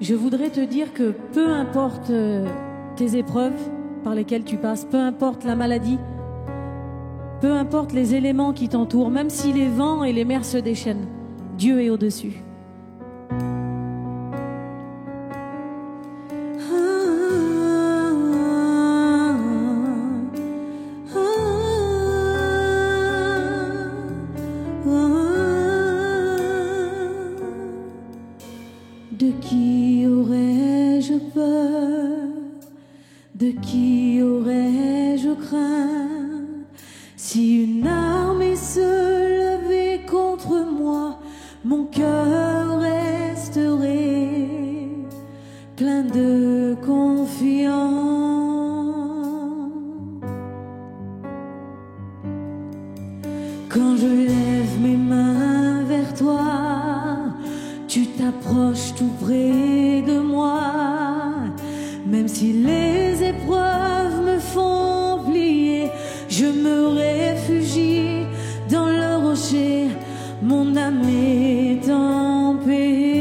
je voudrais te dire que peu importe tes épreuves par lesquelles tu passes, peu importe la maladie, peu importe les éléments qui t'entourent, même si les vents et les mers se déchaînent, Dieu est au-dessus. De qui aurais-je peur? De qui aurais-je crainte? Si une armée se levait contre moi, mon cœur resterait plein de confiance. Quand je lève mes mains vers toi, tu t'approches tout près de moi. Même si les épreuves me font plier, je me réfugie dans le rocher, mon âme est en paix.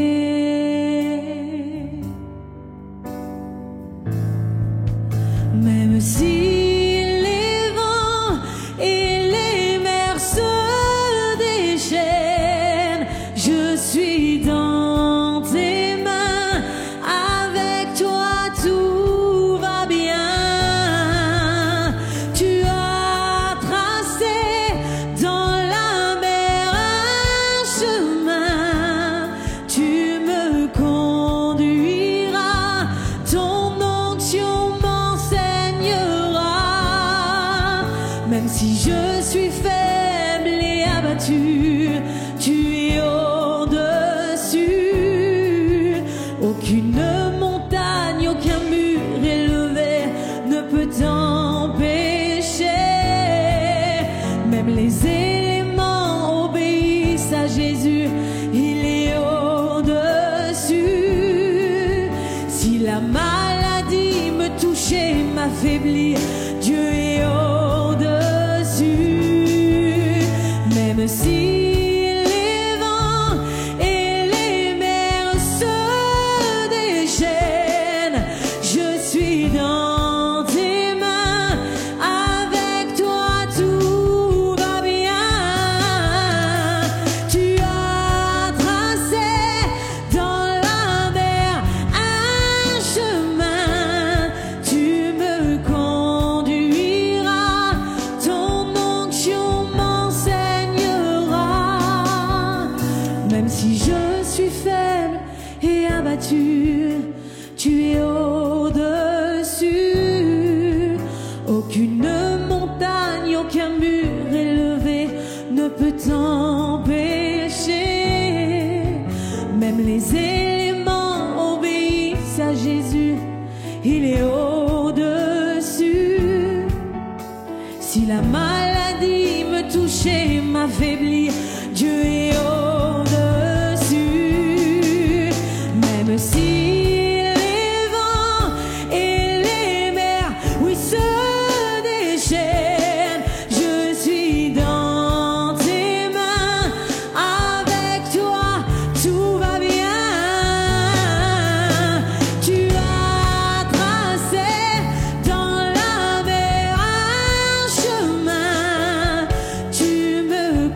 Même si les vents et les mers se déchaînent, je suis dans tes mains, avec toi tout va bien. Tu as tracé dans la mer un chemin, tu me conduiras, ton onction m'enseignera. Même si je suis faible et abattu, tu es au-dessus. Aucune montagne, aucun mur élevé ne peut t'empêcher. Même les éléments obéissent à Jésus, il est au-dessus. Si la maladie me touchait, m'affaiblit, Dieu est au-dessus. Même si les vents et les mers se déchaînent, je suis dans tes mains, avec toi tout va bien. Tu as tracé dans la mer un chemin, tu me conduiras, ton onction m'enseignera. Même si je suis faible et abattu, tu es au-dessus. Aucune montagne, aucun mur élevé ne peut t'empêcher. Même les éléments obéissent à Jésus, il est au-dessus. Si la maladie me touchait, m'affaiblit, Dieu est au-dessus. Même si les vents et les mers, oui, se déchaînent, je suis dans tes mains, avec toi tout va bien. Tu as tracé dans la mer un chemin, tu me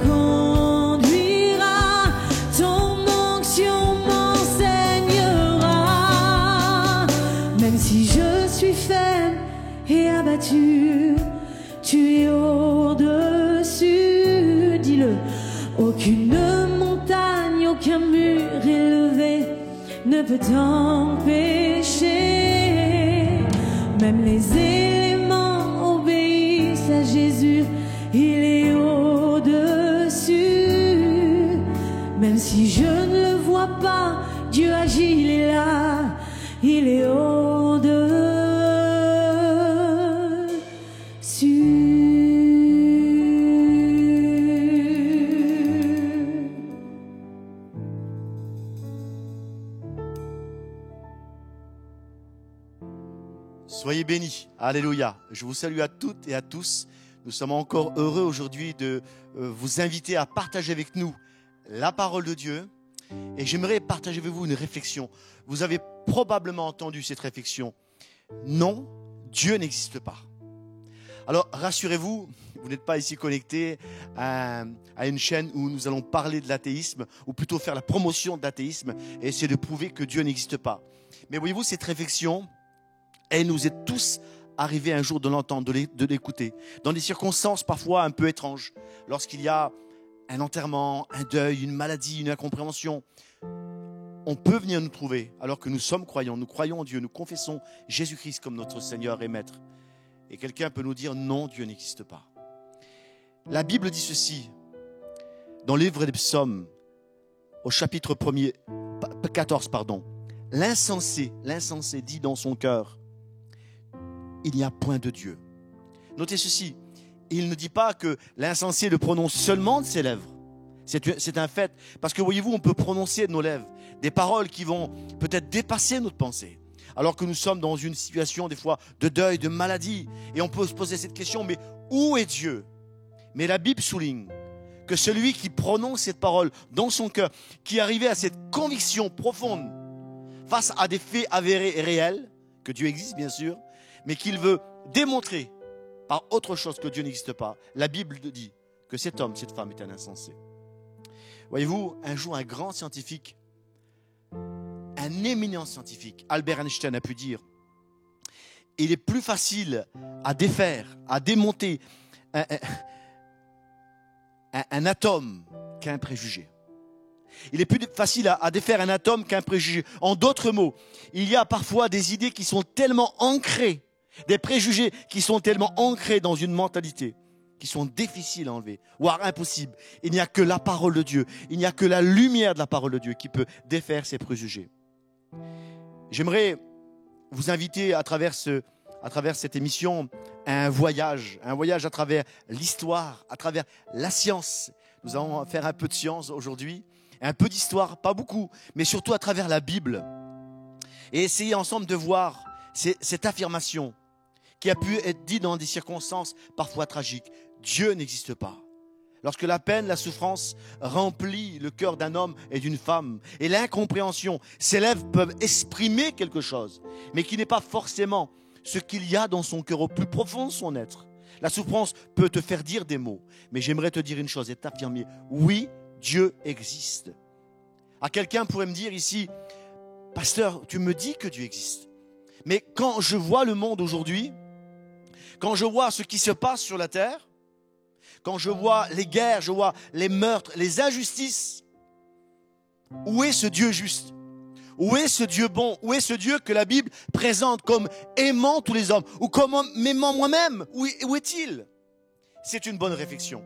conduiras, ton onction m'enseignera. Même si je suis faible et abattu, tu es au-dessus. Dis-le. Aucune montagne, aucun mur élevé ne peut t'empêcher. Même les éléments obéissent à Jésus, il est au-dessus. Même si je ne le vois pas, Dieu agit, il est là, il est au-dessus. Soyez bénis. Alléluia. Je vous salue à toutes et à tous. Nous sommes encore heureux aujourd'hui de vous inviter à partager avec nous la parole de Dieu. Et j'aimerais partager avec vous une réflexion. Vous avez probablement entendu cette réflexion. Non, Dieu n'existe pas. Alors, rassurez-vous, vous n'êtes pas ici connecté à une chaîne où nous allons parler de l'athéisme, ou plutôt faire la promotion de l'athéisme et essayer de prouver que Dieu n'existe pas. Mais voyez-vous, cette réflexion, elle nous est tous arrivée un jour de l'entendre, de l'écouter, dans des circonstances parfois un peu étranges, lorsqu'il y a un enterrement, un deuil, une maladie, une incompréhension. On peut venir nous trouver alors que nous sommes croyants, nous croyons en Dieu, nous confessons Jésus-Christ comme notre Seigneur et Maître. Et quelqu'un peut nous dire non, Dieu n'existe pas. La Bible dit ceci, dans le livre des Psaumes, au chapitre 14, l'insensé dit dans son cœur, il n'y a point de Dieu. Notez ceci, il ne dit pas que l'insensé le prononce seulement de ses lèvres. C'est un fait, parce que voyez-vous, on peut prononcer de nos lèvres des paroles qui vont peut-être dépasser notre pensée, alors que nous sommes dans une situation des fois de deuil, de maladie, et on peut se poser cette question, mais où est Dieu? Mais la Bible souligne que celui qui prononce cette parole dans son cœur, qui est arrivé à cette conviction profonde face à des faits avérés et réels, que Dieu existe bien sûr, mais qu'il veut démontrer par autre chose que Dieu n'existe pas, la Bible dit que cet homme, cette femme est un insensé. Voyez-vous, un jour un grand scientifique, un éminent scientifique, Albert Einstein a pu dire, il est plus facile à défaire, à démonter un atome qu'un préjugé. Il est plus facile à défaire un atome qu'un préjugé. En d'autres mots, il y a parfois des idées qui sont tellement ancrées, des préjugés qui sont tellement ancrés dans une mentalité, qui sont difficiles à enlever, voire impossibles. Il n'y a que la parole de Dieu, il n'y a que la lumière de la parole de Dieu qui peut défaire ces préjugés. J'aimerais vous inviter à travers cette émission à un voyage à travers l'histoire, à travers la science. Nous allons faire un peu de science aujourd'hui, un peu d'histoire, pas beaucoup, mais surtout à travers la Bible. Et essayer ensemble de voir cette affirmation qui a pu être dite dans des circonstances parfois tragiques. Dieu n'existe pas. Lorsque la peine, la souffrance remplit le cœur d'un homme et d'une femme, et l'incompréhension, ces lèvres peuvent exprimer quelque chose, mais qui n'est pas forcément ce qu'il y a dans son cœur au plus profond de son être. La souffrance peut te faire dire des mots, mais j'aimerais te dire une chose et t'affirmer, oui, Dieu existe. À quelqu'un pourrait me dire ici, pasteur, tu me dis que Dieu existe, mais quand je vois le monde aujourd'hui, quand je vois ce qui se passe sur la terre, quand je vois les guerres, je vois les meurtres, les injustices, où est ce Dieu juste? Où est ce Dieu bon? Où est ce Dieu que la Bible présente comme aimant tous les hommes? Ou comme m'aimant moi-même? Où est-il? C'est une bonne réflexion.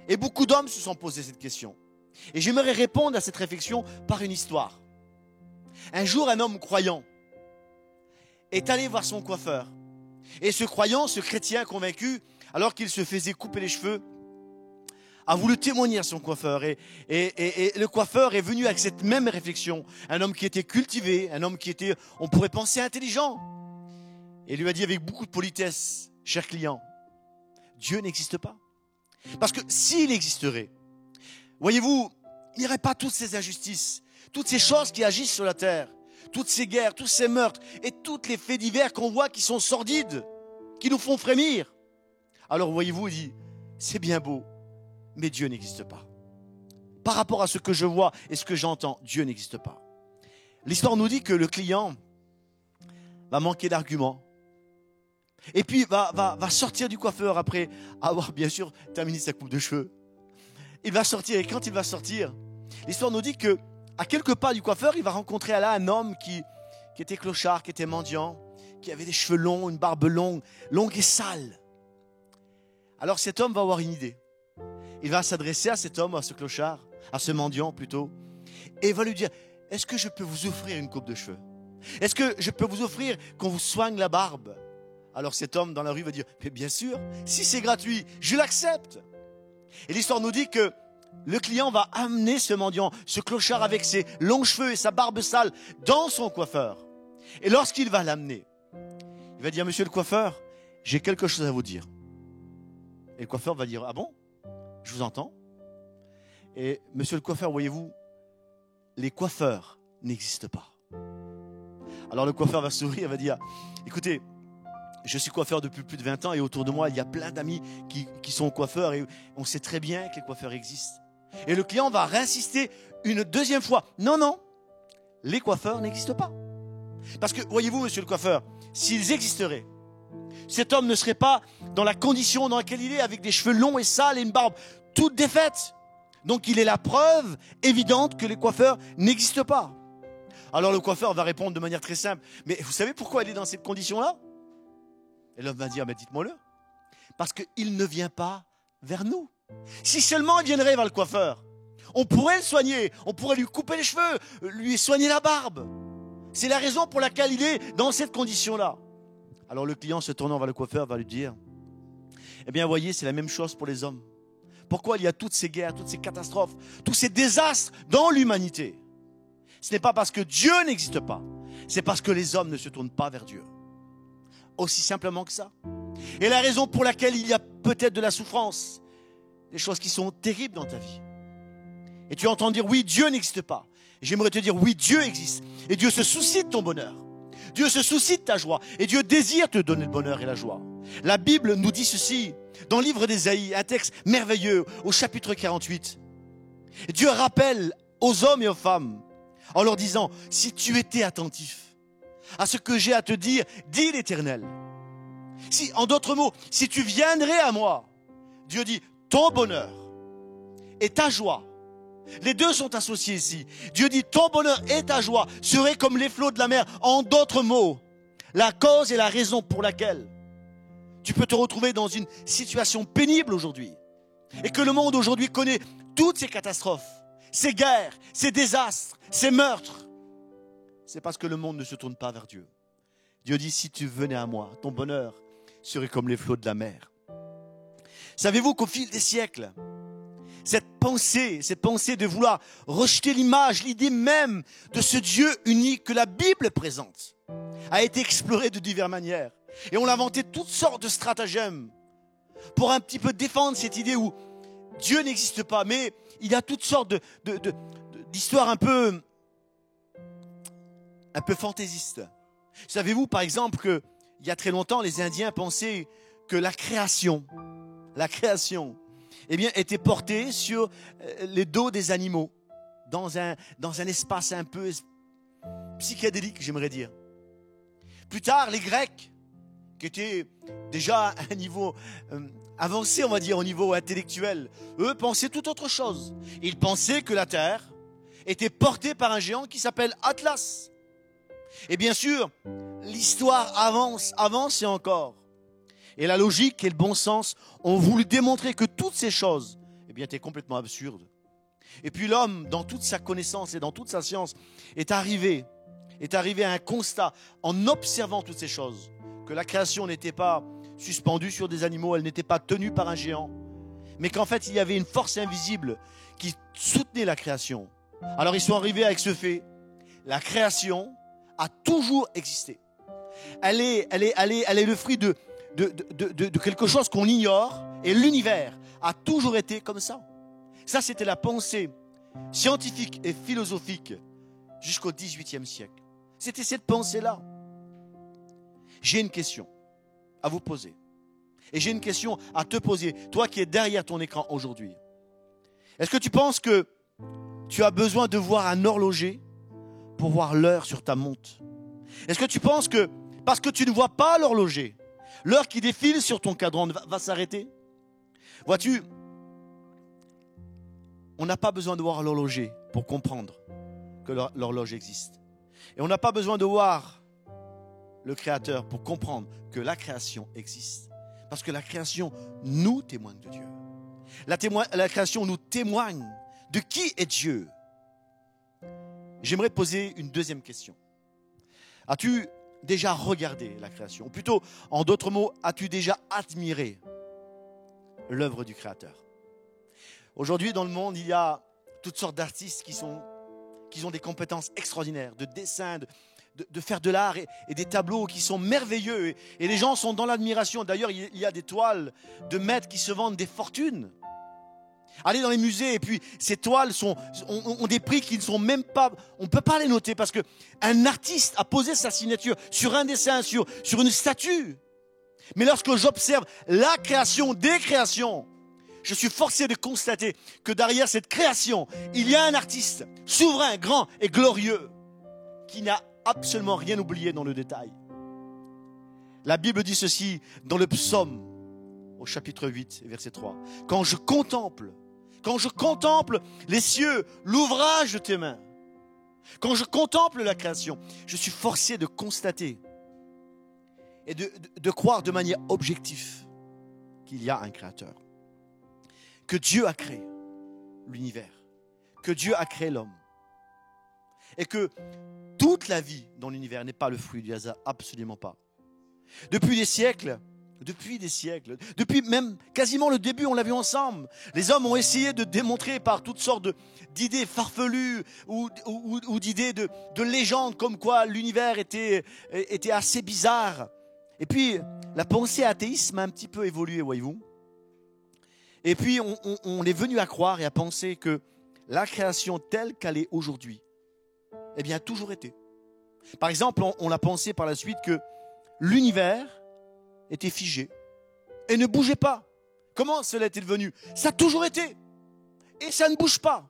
Et beaucoup d'hommes se sont posés cette question. Et j'aimerais répondre à cette réflexion par une histoire. Un jour, un homme croyant est allé voir son coiffeur. Et ce croyant, ce chrétien convaincu, alors qu'il se faisait couper les cheveux, a voulu témoigner à son coiffeur. Et le coiffeur est venu avec cette même réflexion. Un homme qui était cultivé, un homme qui était, on pourrait penser, intelligent. Et lui a dit avec beaucoup de politesse, cher client, Dieu n'existe pas. Parce que s'il existerait, voyez-vous, il n'y aurait pas toutes ces injustices, toutes ces choses qui agissent sur la terre, toutes ces guerres, tous ces meurtres et tous les faits divers qu'on voit qui sont sordides, qui nous font frémir. Alors voyez-vous, il dit, c'est bien beau, mais Dieu n'existe pas. Par rapport à ce que je vois et ce que j'entends, Dieu n'existe pas. L'histoire nous dit que le client va manquer d'arguments. Et puis va sortir du coiffeur après avoir bien sûr terminé sa coupe de cheveux. Il va sortir, et quand il va sortir, l'histoire nous dit que à quelques pas du coiffeur, il va rencontrer là un homme qui était clochard, qui était mendiant, qui avait des cheveux longs, une barbe longue et sale. Alors cet homme va avoir une idée. Il va s'adresser à cet homme, à ce clochard, à ce mendiant plutôt, et il va lui dire, est-ce que je peux vous offrir une coupe de cheveux? Est-ce que je peux vous offrir qu'on vous soigne la barbe? Alors cet homme dans la rue va dire, mais bien sûr, si c'est gratuit, je l'accepte. Et l'histoire nous dit que le client va amener ce mendiant, ce clochard avec ses longs cheveux et sa barbe sale dans son coiffeur. Et lorsqu'il va l'amener, il va dire, monsieur le coiffeur, j'ai quelque chose à vous dire. Et le coiffeur va dire, ah bon? Je vous entends. Et monsieur le coiffeur, voyez-vous, les coiffeurs n'existent pas. Alors le coiffeur va sourire et va dire, écoutez, je suis coiffeur depuis plus de 20 ans et autour de moi, il y a plein d'amis qui sont coiffeurs et on sait très bien que les coiffeurs existent. Et le client va réinsister une deuxième fois. Non, non, les coiffeurs n'existent pas. Parce que, voyez-vous, monsieur le coiffeur, s'ils existeraient, cet homme ne serait pas dans la condition dans laquelle il est, avec des cheveux longs et sales et une barbe toute défaite. Donc il est la preuve évidente que les coiffeurs n'existent pas. Alors le coiffeur va répondre de manière très simple, mais vous savez pourquoi il est dans cette condition-là? Et l'homme va dire, mais dites-moi-le. Parce qu'il ne vient pas vers nous. Si seulement il viendrait vers le coiffeur, on pourrait le soigner, on pourrait lui couper les cheveux, lui soigner la barbe. C'est la raison pour laquelle il est dans cette condition-là. Alors le client se tournant vers le coiffeur va lui dire, eh bien voyez, c'est la même chose pour les hommes. Pourquoi il y a toutes ces guerres, toutes ces catastrophes, tous ces désastres dans l'humanité? Ce n'est pas parce que Dieu n'existe pas, c'est parce que les hommes ne se tournent pas vers Dieu. Aussi simplement que ça. Et la raison pour laquelle il y a peut-être de la souffrance, des choses qui sont terribles dans ta vie. Et tu entends dire, oui, Dieu n'existe pas. J'aimerais te dire, oui, Dieu existe. Et Dieu se soucie de ton bonheur. Dieu se soucie de ta joie. Et Dieu désire te donner le bonheur et la joie. La Bible nous dit ceci, dans le livre d'Ésaïe, un texte merveilleux, au chapitre 48. Dieu rappelle aux hommes et aux femmes, en leur disant, si tu étais attentif à ce que j'ai à te dire, dit l'Éternel. Si, en d'autres mots, si tu viendrais à moi, Dieu dit, ton bonheur et ta joie, les deux sont associés ici. Dieu dit, ton bonheur et ta joie seraient comme les flots de la mer. En d'autres mots, la cause et la raison pour laquelle tu peux te retrouver dans une situation pénible aujourd'hui et que le monde aujourd'hui connaît toutes ces catastrophes, ces guerres, ces désastres, ces meurtres, c'est parce que le monde ne se tourne pas vers Dieu. Dieu dit, si tu venais à moi, ton bonheur serait comme les flots de la mer. Savez-vous qu'au fil des siècles, cette pensée de vouloir rejeter l'image, l'idée même de ce Dieu unique que la Bible présente, a été explorée de diverses manières. Et on a inventé toutes sortes de stratagèmes pour un petit peu défendre cette idée où Dieu n'existe pas. Mais il y a toutes sortes d'histoires un peu fantaisistes. Savez-vous par exemple qu'il y a très longtemps, les Indiens pensaient que la création, eh bien, était portée sur les dos des animaux, dans un espace un peu psychédélique, j'aimerais dire. Plus tard, les Grecs, qui étaient déjà à un niveau avancé, on va dire, au niveau intellectuel, eux pensaient tout autre chose. Ils pensaient que la Terre était portée par un géant qui s'appelle Atlas. Et bien sûr, l'histoire avance et encore. Et la logique et le bon sens ont voulu démontrer que toutes ces choses, eh bien, étaient complètement absurdes. Et puis l'homme, dans toute sa connaissance et dans toute sa science, est arrivé à un constat, en observant toutes ces choses, que la création n'était pas suspendue sur des animaux, elle n'était pas tenue par un géant, mais qu'en fait, il y avait une force invisible qui soutenait la création. Alors ils sont arrivés avec ce fait. La création a toujours existé. Elle est le fruit de quelque chose qu'on ignore, et l'univers a toujours été comme ça. Ça, c'était la pensée scientifique et philosophique jusqu'au XVIIIe siècle. C'était cette pensée-là. J'ai une question à vous poser. Et j'ai une question à te poser, toi qui es derrière ton écran aujourd'hui. Est-ce que tu penses que tu as besoin de voir un horloger pour voir l'heure sur ta montre? Est-ce que tu penses que, parce que tu ne vois pas l'horloger, l'heure qui défile sur ton cadran va s'arrêter? Vois-tu, on n'a pas besoin de voir l'horloger pour comprendre que l'horloge existe. Et on n'a pas besoin de voir le Créateur pour comprendre que la création existe. Parce que la création nous témoigne de Dieu. La création nous témoigne de qui est Dieu. J'aimerais poser une deuxième question. As-tu déjà regardé la création? Ou plutôt, en d'autres mots, as-tu déjà admiré l'œuvre du Créateur? Aujourd'hui, dans le monde, il y a toutes sortes d'artistes qui ont des compétences extraordinaires, de dessin, de faire de l'art et des tableaux qui sont merveilleux. Et les gens sont dans l'admiration. D'ailleurs, il y a des toiles de maîtres qui se vendent des fortunes. Allez dans les musées et puis ces toiles ont des prix qui ne sont même pas... On ne peut pas les noter parce qu'un artiste a posé sa signature sur un dessin, sur une statue. Mais lorsque j'observe la création des créations, je suis forcé de constater que derrière cette création, il y a un artiste souverain, grand et glorieux qui n'a absolument rien oublié dans le détail. La Bible dit ceci dans le psaume au chapitre 8, verset 3. Quand je contemple les cieux, l'ouvrage de tes mains, quand je contemple la création, je suis forcé de constater et de croire de manière objective qu'il y a un créateur. Que Dieu a créé l'univers, que Dieu a créé l'homme. Et que toute la vie dans l'univers n'est pas le fruit du hasard, absolument pas. Depuis des siècles, depuis même quasiment le début, on l'a vu ensemble, les hommes ont essayé de démontrer par toutes sortes d'idées farfelues ou d'idées de légendes comme quoi l'univers était assez bizarre. Et puis, la pensée athéisme a un petit peu évolué, voyez-vous. Et puis, on est venu à croire et à penser que la création telle qu'elle est aujourd'hui, eh bien, a toujours été. Par exemple, on a pensé par la suite que l'univers était figé et ne bougeait pas. Comment cela est-il devenu? Ça a toujours été. Et ça ne bouge pas.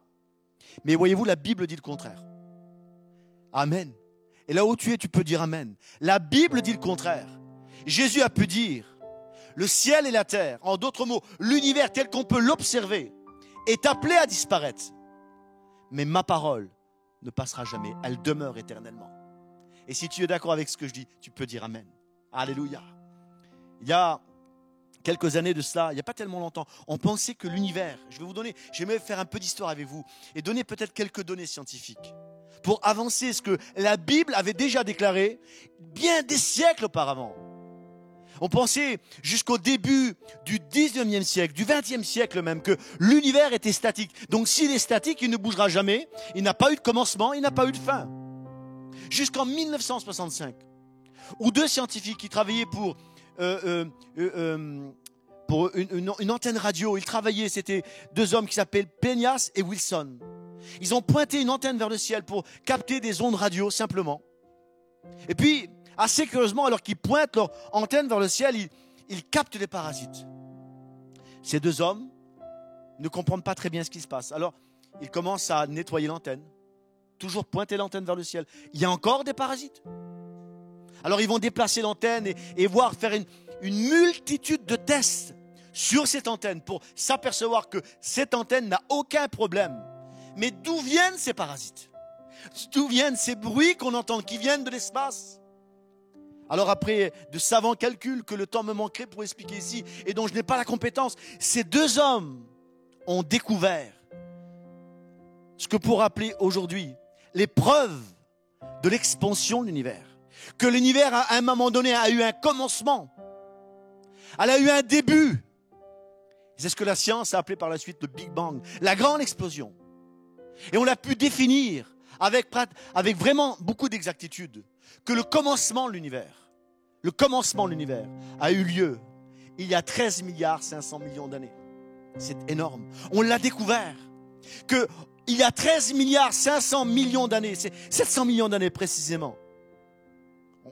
Mais voyez-vous, la Bible dit le contraire. Amen. Et là où tu es, tu peux dire Amen. La Bible dit le contraire. Jésus a pu dire, le ciel et la terre, en d'autres mots, l'univers tel qu'on peut l'observer, est appelé à disparaître. Mais ma parole ne passera jamais, elle demeure éternellement. Et si tu es d'accord avec ce que je dis, tu peux dire Amen. Alléluia. Il y a quelques années de cela, il n'y a pas tellement longtemps, on pensait que l'univers, j'aimerais faire un peu d'histoire avec vous et donner peut-être quelques données scientifiques pour avancer ce que la Bible avait déjà déclaré bien des siècles auparavant. On pensait jusqu'au début du 19e siècle, du 20e siècle même, que l'univers était statique. Donc s'il est statique, il ne bougera jamais, il n'a pas eu de commencement, il n'a pas eu de fin. Jusqu'en 1965, où deux scientifiques qui travaillaient pour une antenne radio, ils travaillaient, c'était deux hommes qui s'appellent Penzias et Wilson. Ils ont pointé une antenne vers le ciel pour capter des ondes radio simplement. Et puis, assez curieusement, alors qu'ils pointent leur antenne vers le ciel, ils captent des parasites. Ces deux hommes ne comprennent pas très bien ce qui se passe. Alors, ils commencent à nettoyer l'antenne, toujours pointer l'antenne vers le ciel. Il y a encore des parasites. Alors, ils vont déplacer l'antenne et voir faire une multitude de tests sur cette antenne pour s'apercevoir que cette antenne n'a aucun problème. Mais d'où viennent ces parasites? D'où viennent ces bruits qu'on entend, qui viennent de l'espace? Alors après de savants calculs que le temps me manquerait pour expliquer ici et dont je n'ai pas la compétence, ces deux hommes ont découvert ce que pour appeler aujourd'hui les preuves de l'expansion de l'univers. Que l'univers à un moment donné a eu un commencement. Elle a eu un début. C'est ce que la science a appelé par la suite le Big Bang, la grande explosion. Et on l'a pu définir avec vraiment beaucoup d'exactitude que le commencement de l'univers a eu lieu il y a 13 milliards 500 millions d'années. C'est énorme. On l'a découvert qu'il y a 13 milliards 500 millions d'années, c'est 700 millions d'années précisément.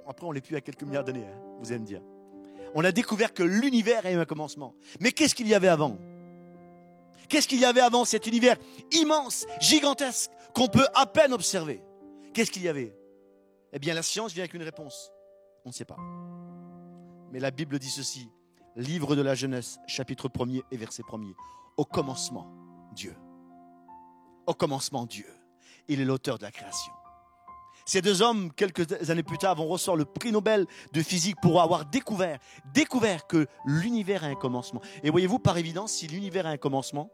Après, on l'est plus à quelques milliards d'années, hein, vous allez me dire. On a découvert que l'univers a eu un commencement. Mais qu'est-ce qu'il y avait avant? Qu'est-ce qu'il y avait avant cet univers immense, gigantesque, qu'on peut à peine observer? Qu'est-ce qu'il y avait? Eh bien, la science vient avec une réponse. On ne sait pas. Mais la Bible dit ceci, livre de la Genèse, chapitre 1er et verset 1er. Au commencement, Dieu. Au commencement, Dieu. Il est l'auteur de la création. Ces deux hommes, quelques années plus tard, vont recevoir le prix Nobel de physique pour avoir découvert que l'univers a un commencement. Et voyez-vous, par évidence, si l'univers a un commencement,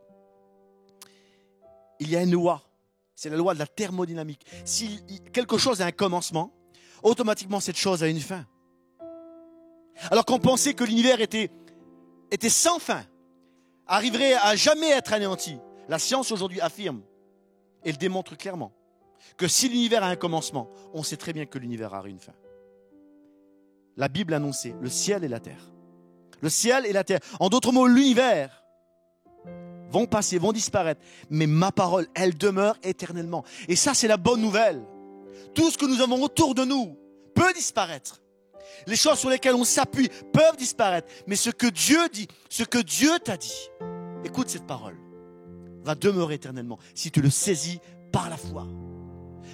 il y a une loi. C'est la loi de la thermodynamique. Si quelque chose a un commencement, automatiquement cette chose a une fin. Alors qu'on pensait que l'univers était sans fin, arriverait à jamais être anéanti, la science aujourd'hui affirme, et le démontre clairement, que si l'univers a un commencement, on sait très bien que l'univers a une fin. La Bible annonçait le ciel et la terre. Le ciel et la terre. En d'autres mots, l'univers vont passer, vont disparaître. Mais ma parole, elle demeure éternellement. Et ça, c'est la bonne nouvelle. Tout ce que nous avons autour de nous peut disparaître. Les choses sur lesquelles on s'appuie peuvent disparaître. Mais ce que Dieu dit, ce que Dieu t'a dit, écoute cette parole, va demeurer éternellement si tu le saisis par la foi.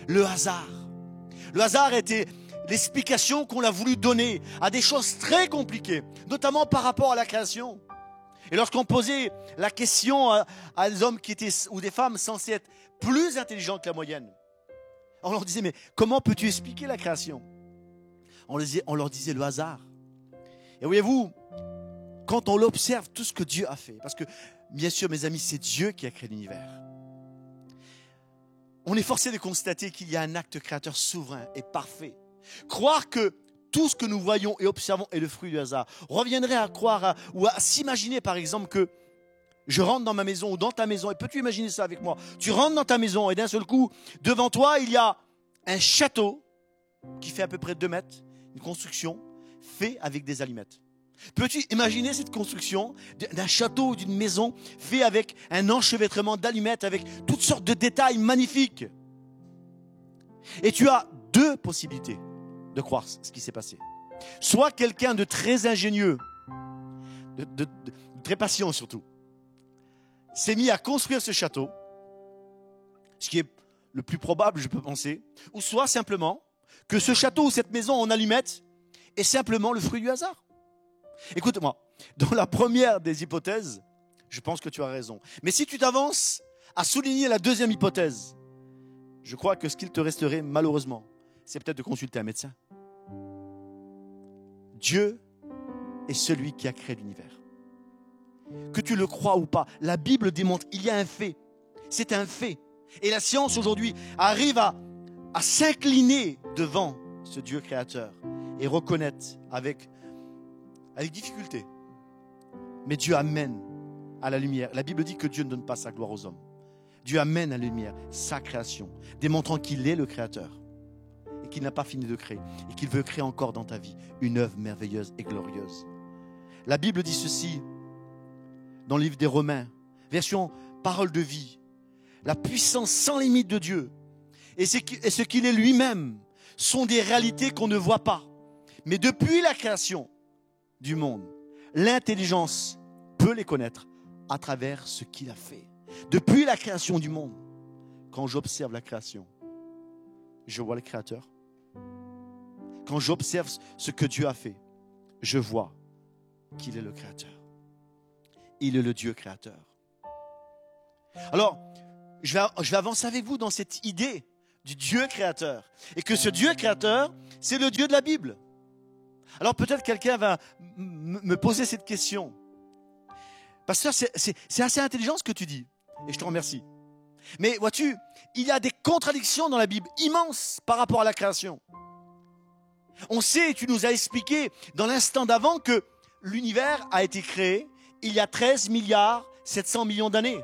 Le hasard était l'explication qu'on a voulu donner à des choses très compliquées, notamment par rapport à la création. Et lorsqu'on posait la question à des hommes qui étaient, ou des femmes censés être plus intelligents que la moyenne, on leur disait, mais comment peux-tu expliquer la création? On leur disait le hasard. Et voyez-vous, quand on l'observe, tout ce que Dieu a fait, parce que bien sûr mes amis, c'est Dieu qui a créé l'univers, on est forcé de constater qu'il y a un acte créateur souverain et parfait. Croire que tout ce que nous voyons et observons est le fruit du hasard reviendrait à croire ou à s'imaginer par exemple que je rentre dans ma maison ou dans ta maison, et peux-tu imaginer ça avec moi? Tu rentres dans ta maison et d'un seul coup, devant toi, il y a un château qui fait à peu près 2 mètres, une construction faite avec des allumettes. Peux-tu imaginer cette construction d'un château ou d'une maison fait avec un enchevêtrement d'allumettes, avec toutes sortes de détails magnifiques? Et tu as 2 possibilités de croire ce qui s'est passé. Soit quelqu'un de très ingénieux, de très patient surtout, s'est mis à construire ce château, ce qui est le plus probable, je peux penser, ou soit simplement que ce château ou cette maison en allumettes est simplement le fruit du hasard. Écoute-moi, dans la première des hypothèses, je pense que tu as raison. Mais si tu t'avances à souligner la deuxième hypothèse, je crois que ce qu'il te resterait malheureusement, c'est peut-être de consulter un médecin. Dieu est celui qui a créé l'univers. Que tu le crois ou pas, la Bible démontre, il y a un fait. C'est un fait. Et la science aujourd'hui arrive à s'incliner devant ce Dieu créateur et reconnaître avec difficulté. Mais Dieu amène à la lumière. La Bible dit que Dieu ne donne pas sa gloire aux hommes. Dieu amène à la lumière sa création, démontrant qu'il est le créateur et qu'il n'a pas fini de créer et qu'il veut créer encore dans ta vie une œuvre merveilleuse et glorieuse. La Bible dit ceci dans le livre des Romains, version parole de vie. La puissance sans limite de Dieu et ce qu'il est lui-même sont des réalités qu'on ne voit pas. Mais depuis la création du monde, l'intelligence peut les connaître à travers ce qu'il a fait. Depuis la création du monde, quand j'observe la création, je vois le Créateur. Quand j'observe ce que Dieu a fait, je vois qu'il est le Créateur. Il est le Dieu créateur. Alors, je vais avancer avec vous dans cette idée du Dieu créateur. Et que ce Dieu créateur, c'est le Dieu de la Bible. Alors peut-être quelqu'un va me poser cette question. Pasteur, c'est assez intelligent ce que tu dis. Et je te remercie. Mais vois-tu, il y a des contradictions dans la Bible immenses par rapport à la création. On sait, tu nous as expliqué dans l'instant d'avant que l'univers a été créé il y a 13 milliards 700 millions d'années.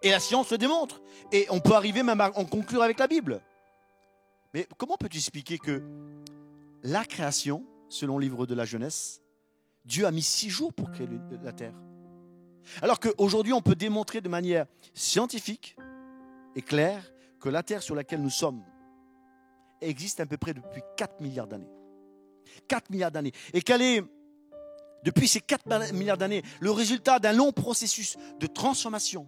Et la science le démontre. Et on peut arriver même à en conclure avec la Bible. Mais comment peux-tu expliquer que la création, selon le livre de la Genèse, Dieu a mis 6 jours pour créer la terre? Alors qu'aujourd'hui, on peut démontrer de manière scientifique et claire que la terre sur laquelle nous sommes existe à peu près depuis 4 milliards d'années. 4 milliards d'années. Et qu'elle est, depuis ces 4 milliards d'années, le résultat d'un long processus de transformation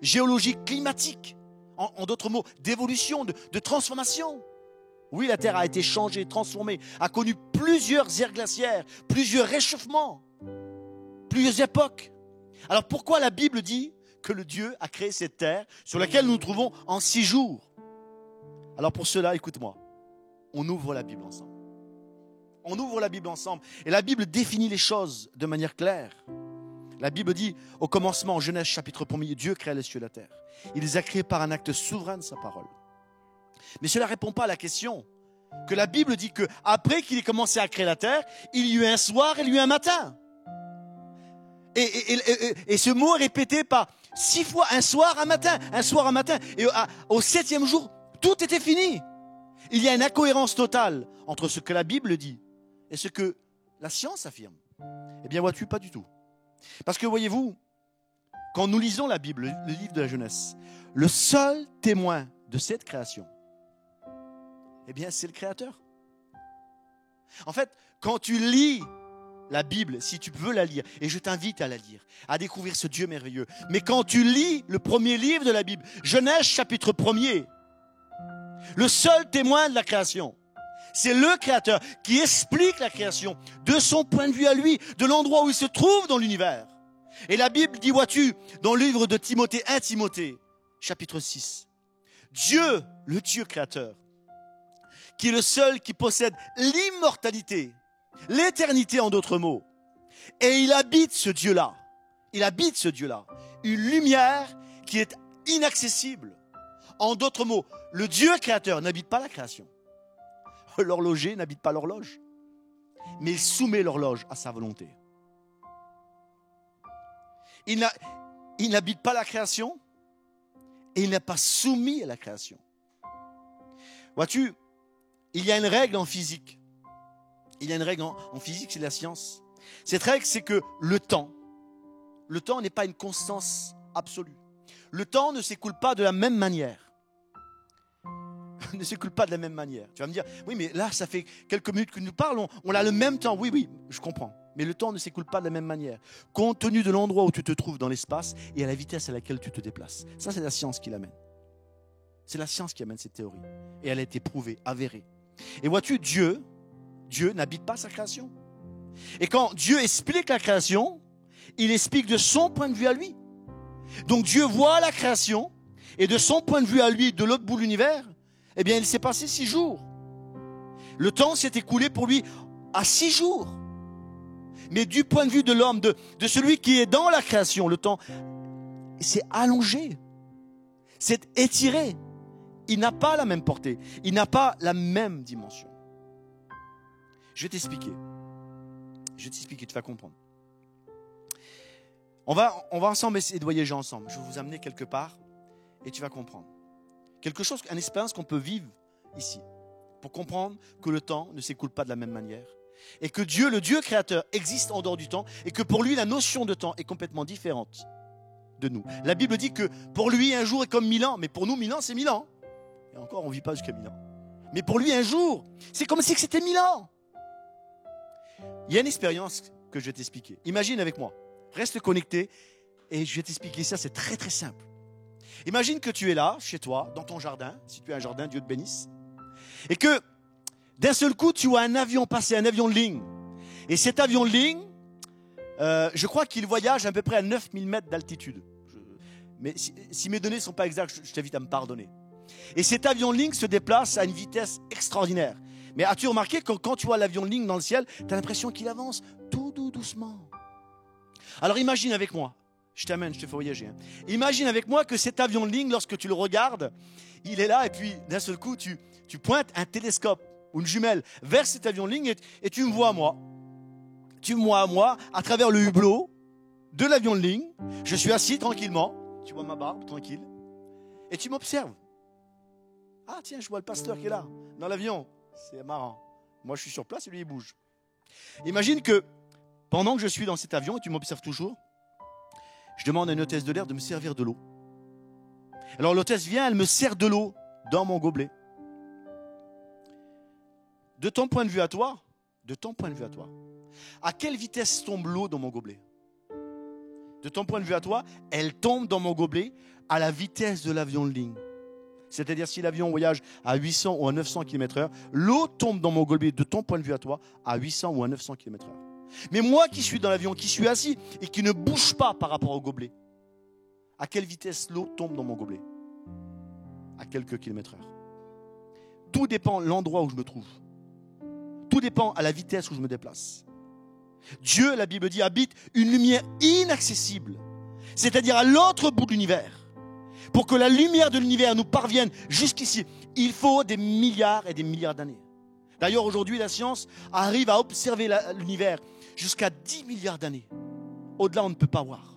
géologique, climatique, en d'autres mots, d'évolution, de transformation. Oui, la Terre a été changée, transformée, a connu plusieurs ères glaciaires, plusieurs réchauffements, plusieurs époques. Alors pourquoi la Bible dit que le Dieu a créé cette terre sur laquelle nous nous trouvons en 6 jours? Alors pour cela, écoute-moi, on ouvre la Bible ensemble. On ouvre la Bible ensemble et la Bible définit les choses de manière claire. La Bible dit au commencement, en Genèse chapitre 1er, Dieu créa les cieux et la terre. Il les a créés par un acte souverain de sa parole. Mais cela ne répond pas à la question que la Bible dit qu'après qu'il ait commencé à créer la terre, il y eut un soir et il y eut un matin. Et ce mot est répété par 6 fois, un soir, un matin, un soir, un matin. Et au 7e jour, tout était fini. Il y a une incohérence totale entre ce que la Bible dit et ce que la science affirme. Eh bien, vois-tu, pas du tout. Parce que, voyez-vous, quand nous lisons la Bible, le livre de la Genèse, le seul témoin de cette création, eh bien, c'est le Créateur. En fait, quand tu lis la Bible, si tu veux la lire, et je t'invite à la lire, à découvrir ce Dieu merveilleux, mais quand tu lis le premier livre de la Bible, Genèse chapitre 1er, le seul témoin de la création, c'est le Créateur qui explique la création de son point de vue à lui, de l'endroit où il se trouve dans l'univers. Et la Bible dit, vois-tu, dans le livre de Timothée, 1 Timothée, chapitre 6, Dieu, le Dieu créateur, qui est le seul qui possède l'immortalité, l'éternité en d'autres mots. Et il habite ce Dieu-là, une lumière qui est inaccessible. En d'autres mots, le Dieu créateur n'habite pas la création. L'horloger n'habite pas l'horloge, mais il soumet l'horloge à sa volonté. Il n'habite pas la création et il n'est pas soumis à la création. Vois-tu, il y a une règle en physique. Il y a une règle en physique, c'est la science. Cette règle, c'est que le temps n'est pas une constance absolue. Le temps ne s'écoule pas de la même manière. Ne s'écoule pas de la même manière. Tu vas me dire, oui, mais là, ça fait quelques minutes que nous parlons, on a le même temps. Oui, je comprends. Mais le temps ne s'écoule pas de la même manière, compte tenu de l'endroit où tu te trouves dans l'espace et à la vitesse à laquelle tu te déplaces. Ça, c'est la science qui l'amène. C'est la science qui amène cette théorie. Et elle a été prouvée, avérée. Et vois-tu, Dieu n'habite pas sa création. Et quand Dieu explique la création, il explique de son point de vue à lui. Donc Dieu voit la création et de son point de vue à lui, de l'autre bout de l'univers, eh bien, il s'est passé 6 jours. Le temps s'est écoulé pour lui à 6 jours. Mais du point de vue de l'homme, de celui qui est dans la création, le temps s'est allongé, s'est étiré. Il n'a pas la même portée, il n'a pas la même dimension. Je vais t'expliquer, tu vas comprendre. On va ensemble essayer de voyager ensemble. Je vais vous amener quelque part et tu vas comprendre. Quelque chose, une expérience qu'on peut vivre ici pour comprendre que le temps ne s'écoule pas de la même manière et que Dieu, le Dieu créateur, existe en dehors du temps et que pour lui, la notion de temps est complètement différente de nous. La Bible dit que pour lui, un jour est comme 1000 ans, mais pour nous, 1000 ans, c'est 1000 ans. Et encore, on ne vit pas jusqu'à 1000 ans. Mais pour lui, un jour, c'est comme si c'était 1000 ans. Il y a une expérience que je vais t'expliquer. Imagine avec moi, reste connecté et je vais t'expliquer ça, c'est très très simple. Imagine que tu es là, chez toi, dans ton jardin, si tu as un jardin, Dieu te bénisse, et que d'un seul coup, tu vois un avion passer, un avion de ligne. Et cet avion de ligne, je crois qu'il voyage à peu près à 9000 mètres d'altitude. Mais si mes données ne sont pas exactes, je t'invite à me pardonner. Et cet avion de ligne se déplace à une vitesse extraordinaire. Mais as-tu remarqué que quand tu vois l'avion de ligne dans le ciel, tu as l'impression qu'il avance tout doucement. Alors imagine avec moi, je t'amène, je te fais voyager. Imagine avec moi que cet avion de ligne, lorsque tu le regardes, il est là et puis d'un seul coup, tu pointes un télescope ou une jumelle vers cet avion de ligne et tu me vois à moi. Tu me vois à moi à travers le hublot de l'avion de ligne. Je suis assis tranquillement, tu vois ma barbe tranquille, et tu m'observes. Ah tiens, je vois le pasteur qui est là, dans l'avion. C'est marrant. Moi, je suis sur place et lui, il bouge. Imagine que pendant que je suis dans cet avion et tu m'observes toujours, je demande à une hôtesse de l'air de me servir de l'eau. Alors l'hôtesse vient, elle me sert de l'eau dans mon gobelet. De ton point de vue à toi, à quelle vitesse tombe l'eau dans mon gobelet? De ton point de vue à toi, elle tombe dans mon gobelet à la vitesse de l'avion de ligne. C'est-à-dire si l'avion voyage à 800 ou à 900 km/h, l'eau tombe dans mon gobelet de ton point de vue à toi à 800 ou à 900 km/h. Mais moi qui suis dans l'avion, qui suis assis et qui ne bouge pas par rapport au gobelet, à quelle vitesse l'eau tombe dans mon gobelet? À quelques kilomètres heure. Tout dépend de l'endroit où je me trouve. Tout dépend à la vitesse où je me déplace. Dieu, la Bible dit, habite une lumière inaccessible, c'est-à-dire à l'autre bout de l'univers. Pour que la lumière de l'univers nous parvienne jusqu'ici, il faut des milliards et des milliards d'années. D'ailleurs, aujourd'hui, la science arrive à observer l'univers jusqu'à 10 milliards d'années. Au-delà, on ne peut pas voir.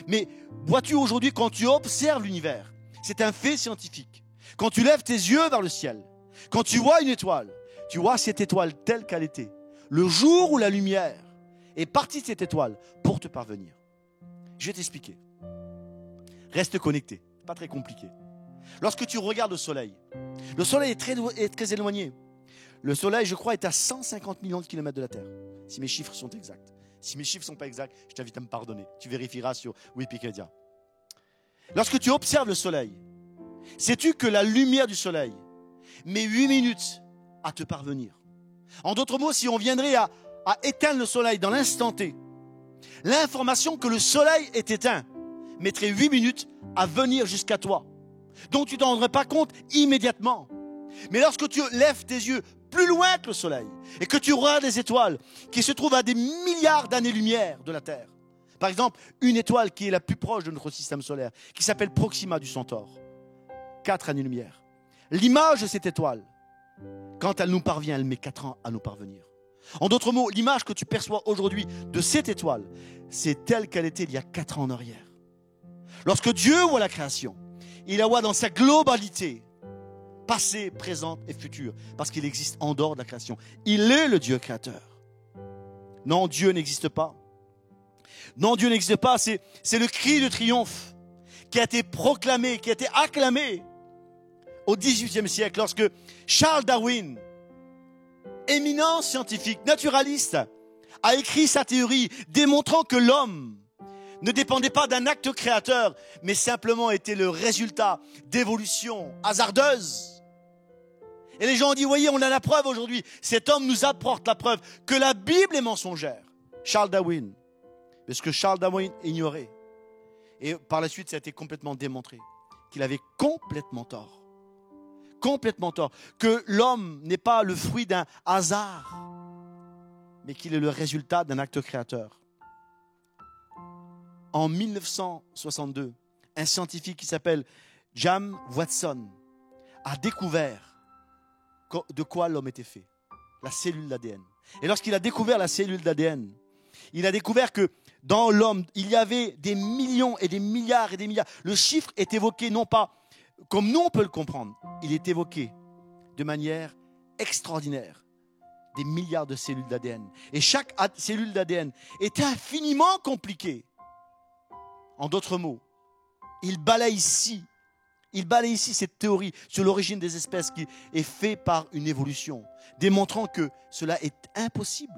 Mais vois-tu aujourd'hui, quand tu observes l'univers, c'est un fait scientifique. Quand tu lèves tes yeux vers le ciel, quand tu vois une étoile, tu vois cette étoile telle qu'elle était. Le jour où la lumière est parti de cette étoile pour te parvenir. Je vais t'expliquer. Reste connecté, pas très compliqué. Lorsque tu regardes le soleil est très éloigné. Le soleil, je crois, est à 150 millions de kilomètres de la Terre, si mes chiffres sont exacts. Si mes chiffres ne sont pas exacts, je t'invite à me pardonner. Tu vérifieras sur Wikipédia. Lorsque tu observes le soleil, sais-tu que la lumière du soleil met 8 minutes à te parvenir? En d'autres mots, si on viendrait à éteindre le soleil dans l'instant T, l'information que le soleil est éteint mettrait 8 minutes à venir jusqu'à toi. Donc tu ne t'en rendrais pas compte immédiatement. Mais lorsque tu lèves tes yeux plus loin que le soleil et que tu regardes les étoiles qui se trouvent à des milliards d'années-lumière de la Terre, par exemple, une étoile qui est la plus proche de notre système solaire, qui s'appelle Proxima du Centaure, 4 années-lumière. L'image de cette étoile, quand elle nous parvient, elle met 4 ans à nous parvenir. En d'autres mots, l'image que tu perçois aujourd'hui de cette étoile, c'est telle qu'elle était il y a 4 ans en arrière. Lorsque Dieu voit la création, il la voit dans sa globalité, passé, présent et futur, parce qu'il existe en dehors de la création. Il est le Dieu créateur. Non, Dieu n'existe pas. Non, Dieu n'existe pas, c'est le cri de triomphe qui a été proclamé, qui a été acclamé au XVIIIe siècle, lorsque Charles Darwin, éminent scientifique, naturaliste, a écrit sa théorie démontrant que l'homme ne dépendait pas d'un acte créateur, mais simplement était le résultat d'évolutions hasardeuses. Et les gens ont dit, voyez, on a la preuve aujourd'hui. Cet homme nous apporte la preuve que la Bible est mensongère. Charles Darwin. Mais ce que Charles Darwin ignorait, et par la suite ça a été complètement démontré, qu'il avait complètement tort. Complètement tort. Que l'homme n'est pas le fruit d'un hasard, mais qu'il est le résultat d'un acte créateur. En 1962, un scientifique qui s'appelle James Watson a découvert de quoi l'homme était fait. La cellule d'ADN. Et lorsqu'il a découvert la cellule d'ADN, il a découvert que dans l'homme, il y avait des millions et des milliards et des milliards. Le chiffre est évoqué non pas comme nous on peut le comprendre, il est évoqué de manière extraordinaire. Des milliards de cellules d'ADN. Et chaque cellule d'ADN est infiniment compliquée. En d'autres mots, il balaye ici cette théorie sur l'origine des espèces qui est faite par une évolution, démontrant que cela est impossible.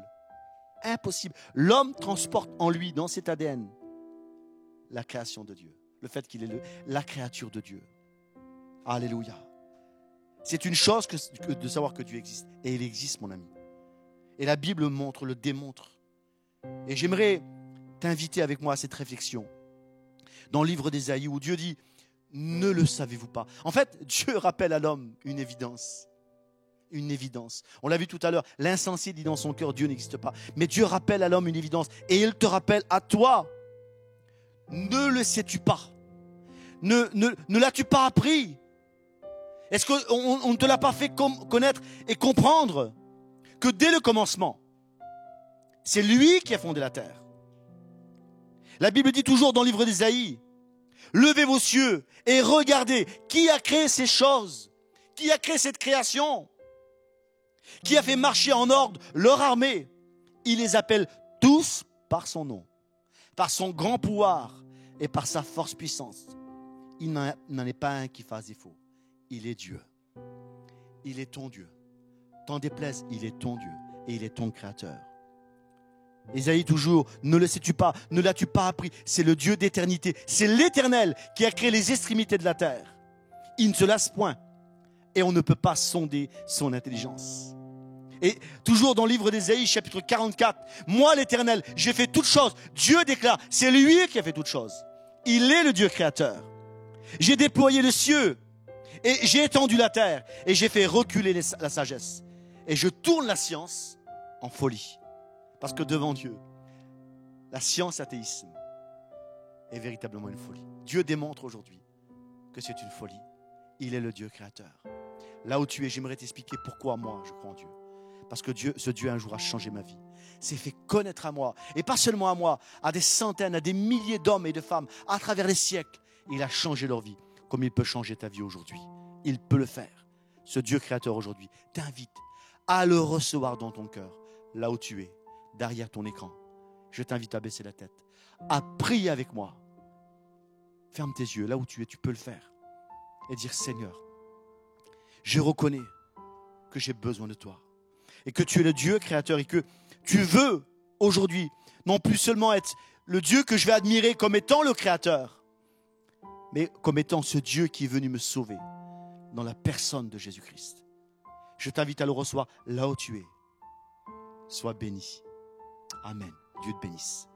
Impossible. L'homme transporte en lui, dans cet ADN, la création de Dieu. Le fait qu'il est la créature de Dieu. Alléluia. C'est une chose de savoir que Dieu existe. Et il existe, mon ami. Et la Bible le démontre. Et j'aimerais t'inviter avec moi à cette réflexion. Dans le livre d'Ésaïe, où Dieu dit, ne le savez-vous pas? En fait, Dieu rappelle à l'homme une évidence. Une évidence. On l'a vu tout à l'heure, l'insensé dit dans son cœur, Dieu n'existe pas. Mais Dieu rappelle à l'homme une évidence. Et il te rappelle à toi. Ne le sais-tu pas? Ne l'as-tu pas appris? Est-ce qu'on ne te l'a pas fait connaître et comprendre que dès le commencement, c'est lui qui a fondé la terre? La Bible dit toujours dans le livre d'Ésaïe, levez vos cieux et regardez qui a créé ces choses, qui a créé cette création, qui a fait marcher en ordre leur armée. Il les appelle tous par son nom, par son grand pouvoir et par sa force puissante. Il n'en est pas un qui fasse défaut. Il est Dieu. Il est ton Dieu. T'en déplaise, il est ton Dieu et il est ton créateur. Ésaïe toujours, ne le sais-tu pas, ne l'as-tu pas appris? C'est le Dieu d'éternité, c'est l'Éternel qui a créé les extrémités de la terre. Il ne se lasse point et on ne peut pas sonder son intelligence. Et toujours dans le livre d'Ésaïe, chapitre 44, moi l'Éternel, j'ai fait toutes choses. Dieu déclare, c'est lui qui a fait toutes choses. Il est le Dieu créateur. J'ai déployé les cieux et j'ai étendu la terre et j'ai fait reculer la sagesse. Et je tourne la science en folie. Parce que devant Dieu, la science athéisme est véritablement une folie. Dieu démontre aujourd'hui que c'est une folie. Il est le Dieu créateur. Là où tu es, j'aimerais t'expliquer pourquoi moi je crois en Dieu. Parce que ce Dieu un jour a changé ma vie. S'est fait connaître à moi. Et pas seulement à moi, à des centaines, à des milliers d'hommes et de femmes à travers les siècles. Il a changé leur vie comme il peut changer ta vie aujourd'hui. Il peut le faire. Ce Dieu créateur aujourd'hui t'invite à le recevoir dans ton cœur, là où tu es, derrière ton écran, je t'invite à baisser la tête, à prier avec moi. Ferme tes yeux, là où tu es, tu peux le faire. Et dire, Seigneur, je reconnais que j'ai besoin de toi. Et que tu es le Dieu créateur et que tu veux aujourd'hui non plus seulement être le Dieu que je vais admirer comme étant le créateur, mais comme étant ce Dieu qui est venu me sauver dans la personne de Jésus-Christ. Je t'invite à le recevoir là où tu es. Sois béni. Amen. Dieu te bénisse.